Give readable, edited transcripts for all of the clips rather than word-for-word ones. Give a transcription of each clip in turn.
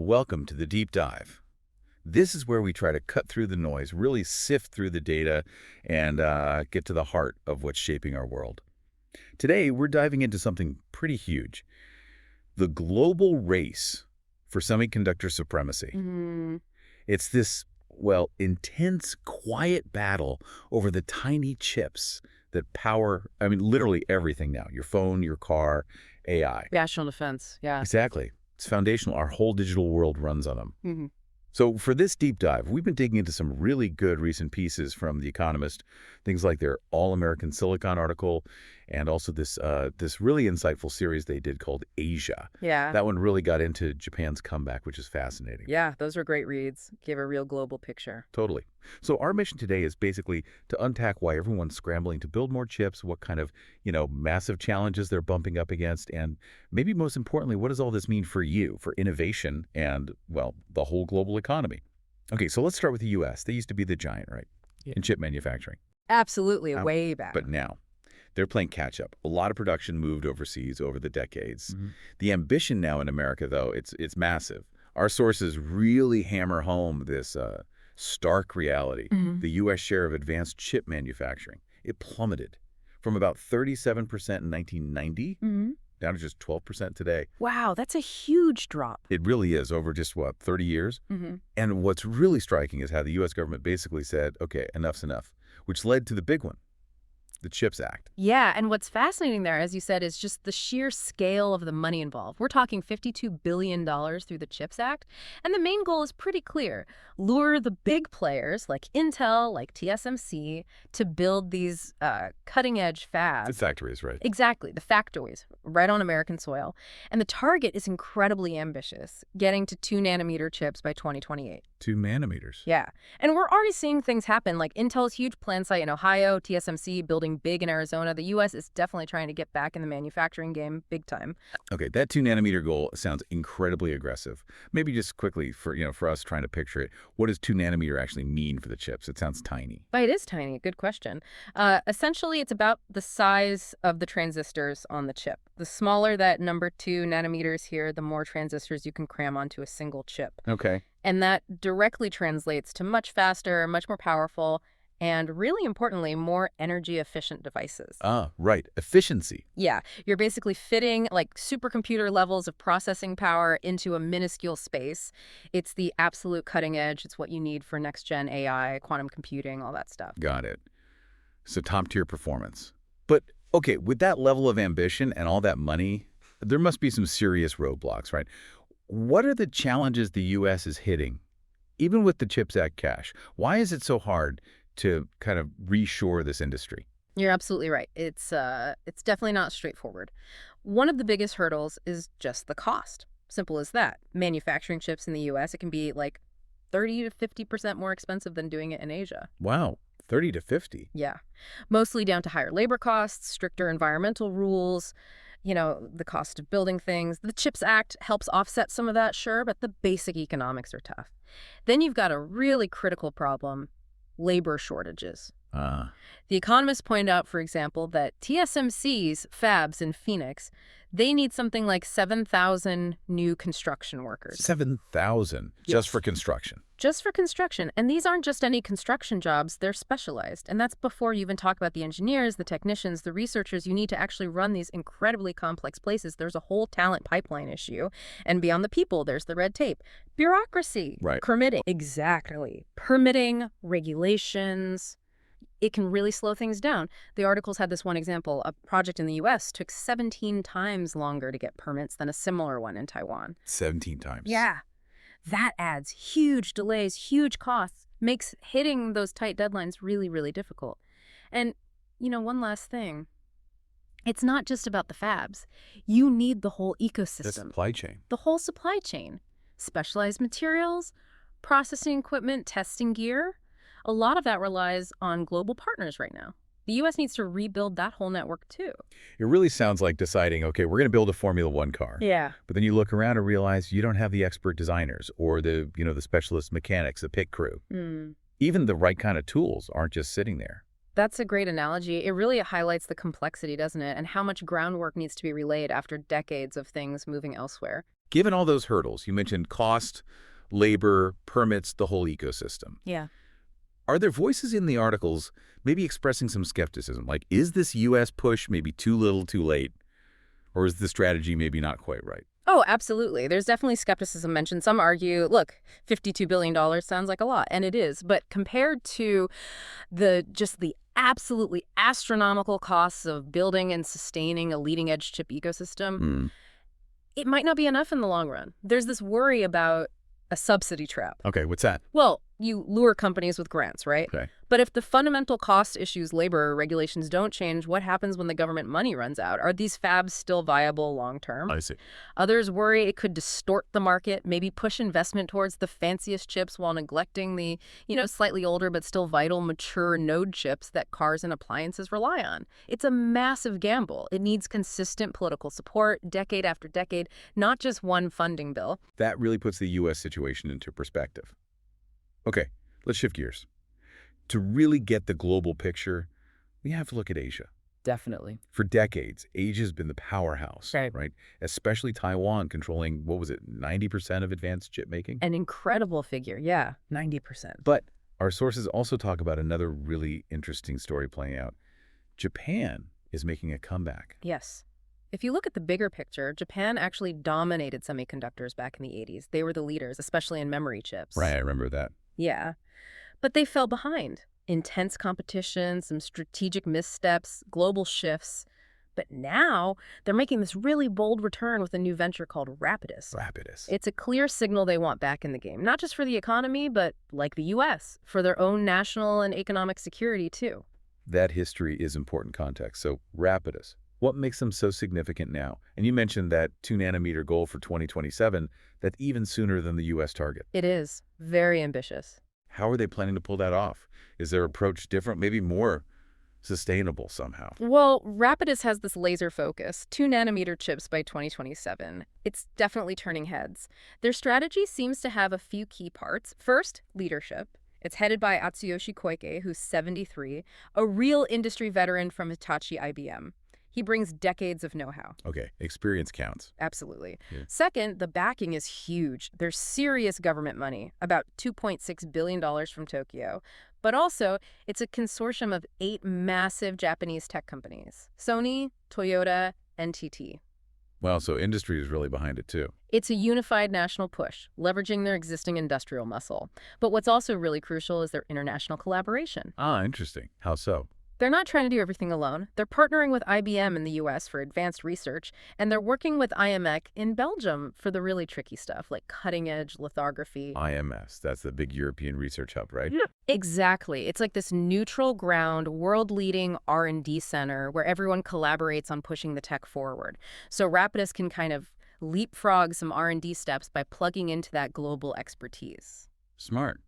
Welcome to the Deep Dive. This is where we try to cut through the noise, really sift through the data, and get to the heart of what's shaping our world. Today, we're diving into something pretty huge, the global race for semiconductor supremacy. Mhm. It's this, well, intense, quiet battle over the tiny chips that power, literally everything now, your phone, your car, AI. National defense, yeah. Exactly. It's foundational. Our whole digital world runs on them. Mhm. So for this deep dive, we've been digging into some really good recent pieces from The Economist, things like their All-American Silicon article, and also this really insightful series they did called Asia. Yeah. That one really got into Japan's comeback, which is fascinating. Yeah, those were great reads. Gave a real global picture. Totally. So our mission today is basically to unpack why everyone's scrambling to build more chips, what kind of, massive challenges they're bumping up against, and maybe most importantly, what does all this mean for you, for innovation and, well, the whole global economy? Okay, so let's start with the U.S. They used to be the giant, right, in chip manufacturing. Absolutely, Um, way back. But now, they're playing catch-up. A lot of production moved overseas over the decades. Mhm. The ambition now in America, though, it's massive. Our sources really hammer home this stark reality. Mhm. The U.S. share of advanced chip manufacturing, it plummeted from about 37% in 1990 Mhm. down to just 12% today. Wow, that's a huge drop. It really is over just, 30 years? Mhm. And what's really striking is how the U.S. government basically said, okay, enough's enough, which led to the big one, the CHIPS Act. Yeah, and what's fascinating there, as you said, is just the sheer scale of the money involved. We're talking $52 billion through the CHIPS Act, and the main goal is pretty clear. Lure the big players like Intel, like TSMC, to build these cutting-edge The fabs. factories, right? Exactly, the factories, right on American soil. And the target is incredibly ambitious, getting to 2-nanometer chips by 2028. 2 nanometers. Yeah, and we're already seeing things happen, like Intel's huge plant site in Ohio, TSMC building big in Arizona. The U.S. is definitely trying to get back in the manufacturing game big time. Okay, that 2 nanometer goal sounds incredibly aggressive. Maybe just quickly for us trying to picture it, what does 2 nanometer actually mean for the chips? It sounds tiny. But it is tiny, good question. Essentially, it's about the size of the transistors on the chip. The smaller that number 2 nanometers here, the more transistors you can cram onto a single chip. Okay. And that directly translates to much faster, much more powerful, and really importantly, more energy efficient devices. Ah, right. Efficiency. Yeah, you're basically fitting like supercomputer levels of processing power into a minuscule space. It's the absolute cutting edge. It's what you need for next gen AI, quantum computing, all that stuff. Got it. So top tier performance. But okay, with that level of ambition and all that money, there must be some serious roadblocks, right? What are the challenges the U.S. is hitting, even with the CHIPS Act cash? Why is it so hard to kind of reshore this industry? You're absolutely right. It's definitely not straightforward. One of the biggest hurdles is just the cost. Simple as that. Manufacturing chips in the US, it can be like 30 to 50% more expensive than doing it in Asia. Wow, 30 to 50. Yeah. Mostly down to higher labor costs, stricter environmental rules, the cost of building things. The CHIPS Act helps offset some of that, sure, but the basic economics are tough. Then you've got a really critical problem, labor shortages. Ah, The Economist pointed out, for example, that TSMC's fabs in Phoenix, they need something like 7,000 new construction workers. 7,000 Yes. just for construction. Just for construction. And these aren't just any construction jobs, they're specialized. And that's before you even talk about the engineers, the technicians, the researchers you need to actually run these incredibly complex places. There's a whole talent pipeline issue. And beyond the people, there's the red tape. Bureaucracy. Right. Permitting. Exactly. Permitting, regulations. It can really slow things down. The articles had this one example. A project in the U.S. took 17 times longer to get permits than a similar one in Taiwan. 17 times. Yeah. That adds huge delays, huge costs, makes hitting those tight deadlines really, really difficult. And, one last thing. It's not just about the fabs. You need the whole The ecosystem, supply chain. the whole supply chain, specialized materials, processing equipment, testing gear. A lot of that relies on global partners right now. The U.S. needs to rebuild that whole network, too. It really sounds like deciding, okay, we're going to build a Formula One car. Yeah. But then you look around and realize you don't have the expert designers or the specialist mechanics, the pit crew. Even the right kind of tools aren't just sitting there. That's a great analogy. It really highlights the complexity, doesn't it? And how much groundwork needs to be relayed after decades of things moving elsewhere. Given all those hurdles, you mentioned cost, labor, permits, the whole ecosystem. Yeah. Are there voices in the articles maybe expressing some skepticism? Like, is this U.S. push maybe too little too late? Or is the strategy maybe not quite right? Oh, absolutely. There's definitely skepticism mentioned. Some argue, look, $52 billion sounds like a lot, and it is. But compared to the absolutely astronomical costs of building and sustaining a leading-edge chip ecosystem, Hmm. it might not be enough in the long run. There's this worry about a subsidy trap. Okay, what's that? Well, you lure companies with grants, right? Okay. But if the fundamental cost issues, labor regulations don't change, what happens when the government money runs out? Are these fabs still viable long term? I see. Others worry it could distort the market, maybe push investment towards the fanciest chips while neglecting the, slightly older but still vital, mature node chips that cars and appliances rely on. It's a massive gamble. It needs consistent political support, decade after decade, not just one funding bill. That really puts the U.S. situation into perspective. Okay, let's shift gears. To really get the global picture, we have to look at Asia. Definitely. For decades, Asia's been the powerhouse, Right. right? Especially Taiwan controlling, 90% of advanced chip making? An incredible figure, yeah, 90%. But our sources also talk about another really interesting story playing out. Japan is making a comeback. Yes. If you look at the bigger picture, Japan actually dominated semiconductors back in the 80s. They were the leaders, especially in memory chips. Right, I remember that. Yeah. But they fell behind. Intense competition, some strategic missteps, global shifts. But now they're making this really bold return with a new venture called Rapidus. Rapidus. It's a clear signal they want back in the game, not just for the economy, but like the U.S., for their own national and economic security, too. That history is important context. So, Rapidus, what makes them so significant now? And you mentioned that 2-nanometer goal for 2027, that's even sooner than the U.S. target. It is very ambitious. How are they planning to pull that off? Is their approach different, maybe more sustainable somehow? Well, Rapidus has this laser focus, 2-nanometer chips by 2027. It's definitely turning heads. Their strategy seems to have a few key parts. First, leadership. It's headed by Atsuyoshi Koike, who's 73, a real industry veteran from Hitachi IBM. He brings decades of know-how. Okay, experience counts. Absolutely. Yeah. Second, the backing is huge. There's serious government money, about $2.6 billion from Tokyo. But also, it's a consortium of 8 massive Japanese tech companies: Sony, Toyota, NTT. Well, so industry is really behind it too. It's a unified national push, leveraging their existing industrial muscle. But what's also really crucial is their international collaboration. Ah, interesting. How so? They're not trying to do everything alone. They're partnering with IBM in the U.S. for advanced research, and they're working with IMEC in Belgium for the really tricky stuff, like cutting-edge lithography. IMS, that's the big European research hub, right? Yeah. Exactly. It's like this neutral ground, world-leading R&D center where everyone collaborates on pushing the tech forward. So Rapidus can kind of leapfrog some R&D steps by plugging into that global expertise. Smart.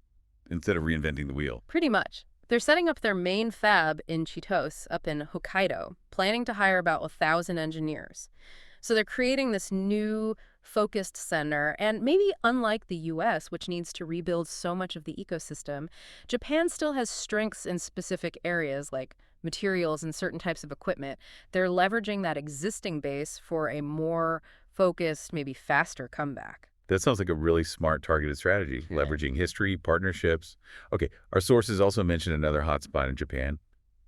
Instead of reinventing the wheel. Pretty much. They're setting up their main fab in Chitose, up in Hokkaido, planning to hire about 1,000 engineers. So they're creating this new, focused center, and maybe unlike the U.S., which needs to rebuild so much of the ecosystem, Japan still has strengths in specific areas like materials and certain types of equipment. They're leveraging that existing base for a more focused, maybe faster comeback. That sounds like a really smart targeted strategy, leveraging history, partnerships. Okay, our sources also mentioned another hotspot in Japan,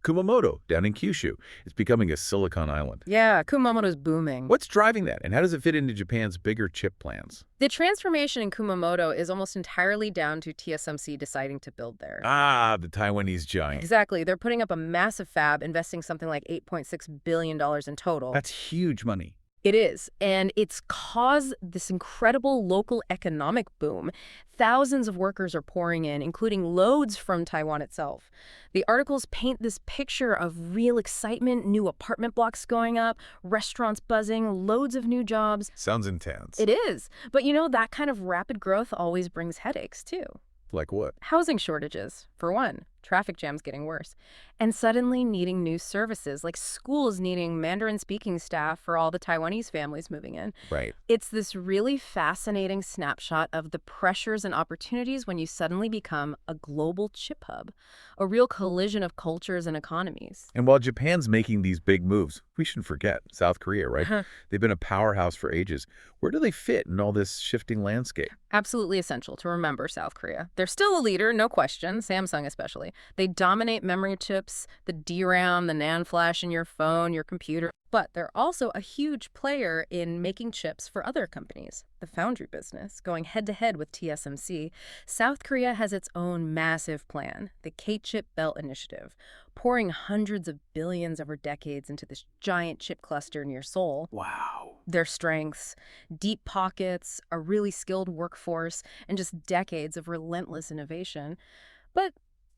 Kumamoto, down in Kyushu. It's becoming a silicon island. Yeah, Kumamoto's booming. What's driving that, and how does it fit into Japan's bigger chip plans? The transformation in Kumamoto is almost entirely down to TSMC deciding to build there. Ah, the Taiwanese giant. Exactly. They're putting up a massive fab, investing something like $8.6 billion in total. That's huge money. It is, and it's caused this incredible local economic boom. Thousands of workers are pouring in, including loads from Taiwan itself. The articles paint this picture of real excitement, new apartment blocks going up, restaurants buzzing, loads of new jobs. Sounds intense. It is, but that kind of rapid growth always brings headaches, too. Like what? Housing shortages, for one. traffic jams getting worse, and suddenly needing new services, like schools needing Mandarin-speaking staff for all the Taiwanese families moving in. Right. It's this really fascinating snapshot of the pressures and opportunities when you suddenly become a global chip hub, a real collision of cultures and economies. And while Japan's making these big moves, we shouldn't forget South Korea, right? They've been a powerhouse for ages. Where do they fit in all this shifting landscape? Absolutely essential to remember South Korea. They're still a leader, no question, Samsung especially. They dominate memory chips, the DRAM, the NAND flash in your phone, your computer. But they're also a huge player in making chips for other companies. The foundry business, going head-to-head with TSMC, South Korea has its own massive plan, the K-Chip Belt Initiative, pouring hundreds of billions over decades into this giant chip cluster near Seoul. Wow. Their strengths, deep pockets, a really skilled workforce, and just decades of relentless innovation. But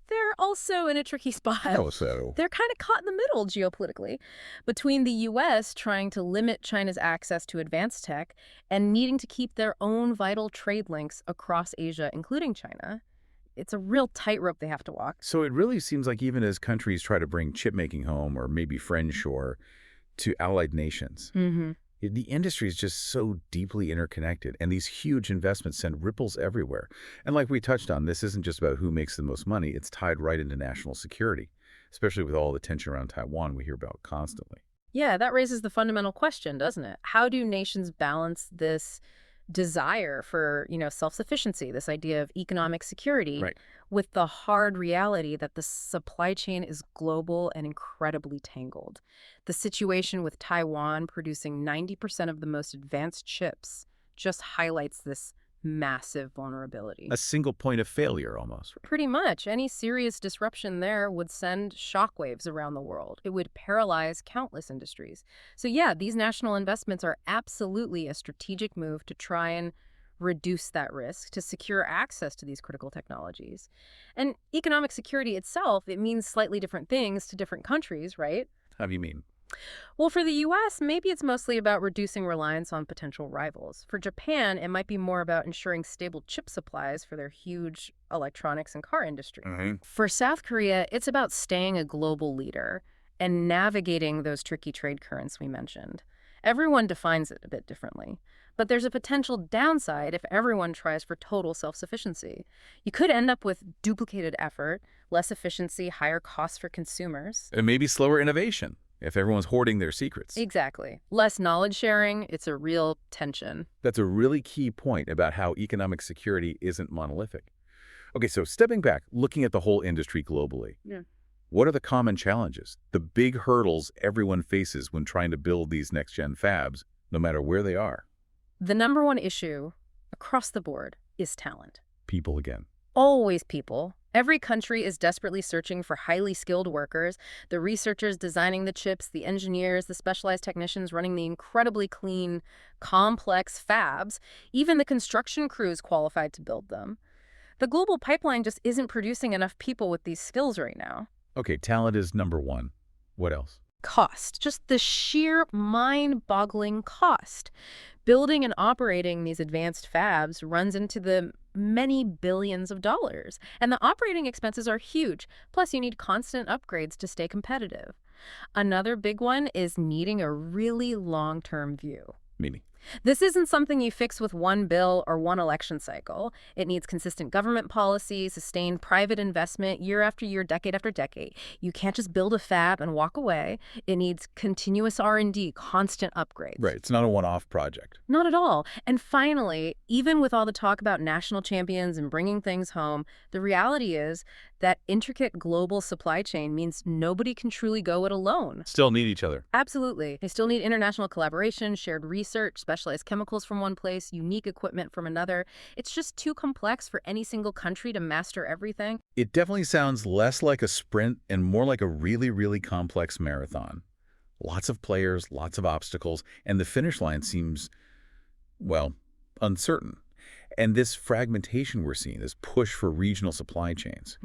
they're also in a tricky spot. How so? They're kind of caught in the middle geopolitically, between the U.S. trying to limit China's access to advanced tech and needing to keep their own vital trade links across Asia, including China. It's a real tightrope they have to walk. So it really seems like even as countries try to bring chip making home or maybe friendshore to allied nations, the industry is just so deeply interconnected, and these huge investments send ripples everywhere. And like we touched on, this isn't just about who makes the most money. It's tied right into national security, especially with all the tension around Taiwan we hear about constantly. Yeah, that raises the fundamental question, doesn't it? How do nations balance this desire for, self-sufficiency, this idea of economic security, Right. with the hard reality that the supply chain is global and incredibly tangled? The situation with Taiwan producing 90% of the most advanced chips just highlights this massive vulnerability. A single point of failure almost. Pretty much. Any serious disruption there would send shockwaves around the world. It would paralyze countless industries. So yeah, these national investments are absolutely a strategic move to try and reduce that risk, to secure access to these critical technologies. And economic security itself, it means slightly different things to different countries, right? How do you mean? Well, for the U.S., maybe it's mostly about reducing reliance on potential rivals. For Japan, it might be more about ensuring stable chip supplies for their huge electronics and car industry. For South Korea, it's about staying a global leader and navigating those tricky trade currents we mentioned. Everyone defines it a bit differently. But there's a potential downside if everyone tries for total self-sufficiency. You could end up with duplicated effort, less efficiency, higher costs for consumers. And maybe slower innovation if everyone's hoarding their secrets. Exactly. Less knowledge sharing, it's a real tension. That's a really key point about how economic security isn't monolithic. Okay, so stepping back, looking at the whole industry globally, what are the common challenges, the big hurdles everyone faces when trying to build these next-gen fabs, no matter where they are? The number one issue across the board is talent. People again. Always people. Every country is desperately searching for highly skilled workers, the researchers designing the chips, the engineers, the specialized technicians running the incredibly clean, complex fabs, even the construction crews qualified to build them. The global pipeline just isn't producing enough people with these skills right now. Okay, talent is number one. What else? Cost, just the sheer mind-boggling cost. Building and operating these advanced fabs runs into the many billions of dollars, and the operating expenses are huge. Plus, you need constant upgrades to stay competitive. Another big one is needing a really long-term view. Meaning? This isn't something you fix with one bill or one election cycle. It needs consistent government policy, sustained private investment year after year, decade after decade. You can't just build a fab and walk away. It needs continuous R&D, constant upgrades. Right, it's not a one-off project. Not at all. And finally, even with all the talk about national champions and bringing things home, the reality is that intricate global supply chain means nobody can truly go it alone. Still need each other. Absolutely. They still need international collaboration, shared research, specialized chemicals from one place, unique equipment from another. It's just too complex for any single country to master everything. It definitely sounds less like a sprint and more like a really, really complex marathon. Lots of players, lots of obstacles, and the finish line seems, well, uncertain. And this fragmentation we're seeing, this push for regional supply chains,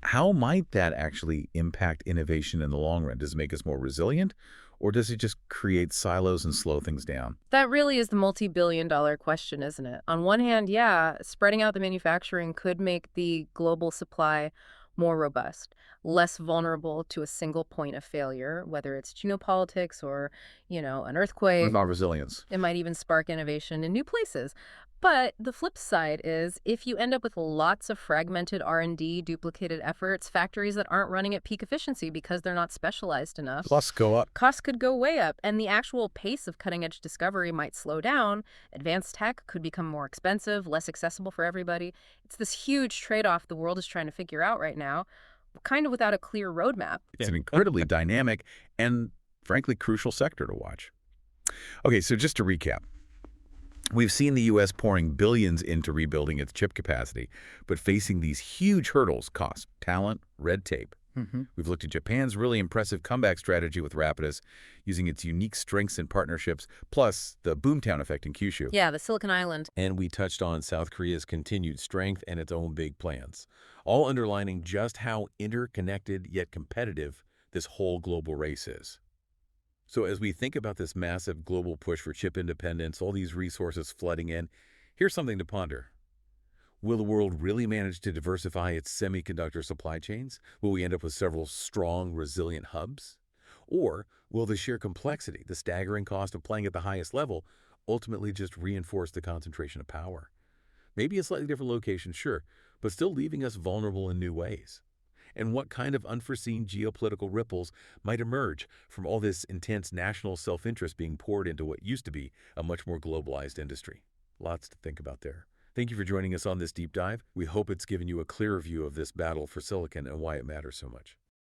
how might that actually impact innovation in the long run? Does it make us more resilient, or does it just create silos and slow things down? That really is the multi-billion-dollar question, isn't it? On one hand, yeah, spreading out the manufacturing could make the global supply more robust, less vulnerable to a single point of failure, whether it's geopolitics or, an earthquake. About resilience. It might even spark innovation in new places. But the flip side is if you end up with lots of fragmented R&D, duplicated efforts, factories that aren't running at peak efficiency because they're not specialized enough, Costs go up. costs could go way up, and the actual pace of cutting-edge discovery might slow down. Advanced tech could become more expensive, less accessible for everybody. It's this huge trade-off the world is trying to figure out right now, kind of without a clear roadmap. It's an incredibly dynamic and, frankly, crucial sector to watch. Okay, so just to recap. We've seen the U.S. pouring billions into rebuilding its chip capacity, but facing these huge hurdles: cost, talent, red tape. We've looked at Japan's really impressive comeback strategy with Rapidus, using its unique strengths and partnerships, plus the boomtown effect in Kyushu. Yeah, the Silicon Island. And we touched on South Korea's continued strength and its own big plans, all underlining just how interconnected yet competitive this whole global race is. So as we think about this massive global push for chip independence, all these resources flooding in, here's something to ponder. Will the world really manage to diversify its semiconductor supply chains? Will we end up with several strong, resilient hubs? Or will the sheer complexity, the staggering cost of playing at the highest level, ultimately just reinforce the concentration of power? Maybe a slightly different location, sure, but still leaving us vulnerable in new ways. And what kind of unforeseen geopolitical ripples might emerge from all this intense national self-interest being poured into what used to be a much more globalized industry? Lots to think about there. Thank you for joining us on this deep dive. We hope it's given you a clearer view of this battle for silicon and why it matters so much.